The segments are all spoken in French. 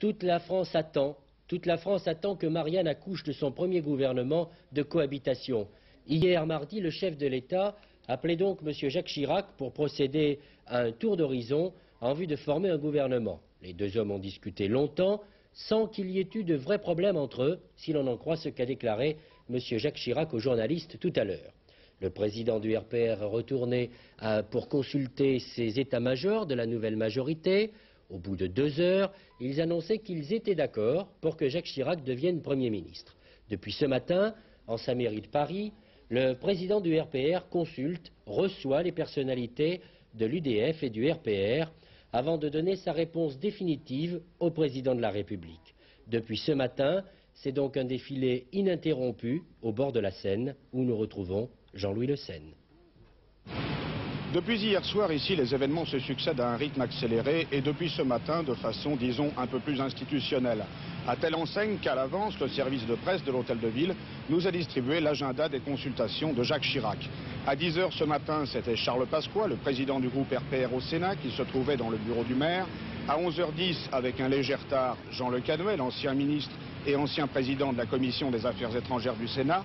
Toute la France attend que Marianne accouche de son premier gouvernement de cohabitation. Hier mardi, le chef de l'État appelait donc M. Jacques Chirac pour procéder à un tour d'horizon en vue de former un gouvernement. Les deux hommes ont discuté longtemps sans qu'il y ait eu de vrais problèmes entre eux, si l'on en croit ce qu'a déclaré M. Jacques Chirac aux journalistes tout à l'heure. Le président du RPR est retourné pour consulter ses états-majors de la nouvelle majorité. Au bout de 2 heures, ils annonçaient qu'ils étaient d'accord pour que Jacques Chirac devienne Premier ministre. Depuis ce matin, en sa mairie de Paris, le président du RPR consulte, reçoit les personnalités de l'UDF et du RPR avant de donner sa réponse définitive au président de la République. Depuis ce matin, c'est donc un défilé ininterrompu au bord de la Seine où nous retrouvons Jean-Louis Le Senne. Depuis hier soir, ici, les événements se succèdent à un rythme accéléré et depuis ce matin, de façon, disons, un peu plus institutionnelle. À telle enseigne qu'à l'avance, le service de presse de l'Hôtel de Ville nous a distribué l'agenda des consultations de Jacques Chirac. À 10 h ce matin, c'était Charles Pasqua, le président du groupe RPR au Sénat, qui se trouvait dans le bureau du maire. À 11h10, avec un léger retard, Jean Le Canuet, l'ancien ministre et ancien président de la Commission des Affaires étrangères du Sénat.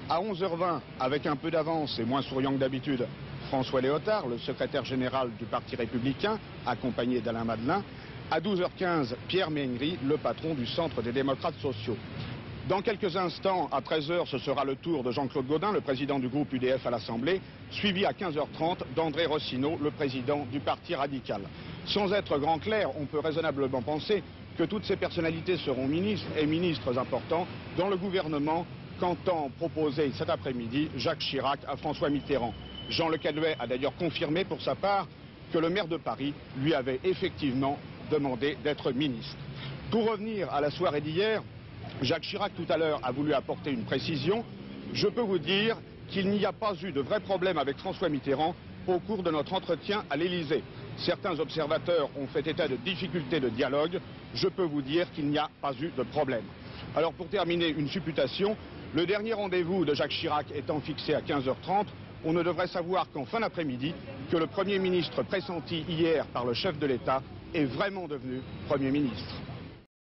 À 11h20, avec un peu d'avance et moins souriant que d'habitude, François Léotard, le secrétaire général du Parti républicain, accompagné d'Alain Madelin. À 12h15, Pierre Méhaignerie, le patron du Centre des démocrates sociaux. Dans quelques instants, à 13 h, ce sera le tour de Jean-Claude Gaudin, le président du groupe UDF à l'Assemblée, suivi à 15h30 d'André Rossineau, le président du Parti radical. Sans être grand clerc, on peut raisonnablement penser que toutes ces personnalités seront ministres et ministres importants dans le gouvernement qu'entend proposer cet après-midi Jacques Chirac à François Mitterrand. Jean Le Canuet a d'ailleurs confirmé pour sa part que le maire de Paris lui avait effectivement demandé d'être ministre. Pour revenir à la soirée d'hier, Jacques Chirac tout à l'heure a voulu apporter une précision. Je peux vous dire qu'il n'y a pas eu de vrai problème avec François Mitterrand au cours de notre entretien à l'Élysée. Certains observateurs ont fait état de difficultés de dialogue. Je peux vous dire qu'il n'y a pas eu de problème. Alors pour terminer, une supputation. Le dernier rendez-vous de Jacques Chirac étant fixé à 15h30, on ne devrait savoir qu'en fin d'après-midi que le Premier ministre pressenti hier par le chef de l'État est vraiment devenu Premier ministre.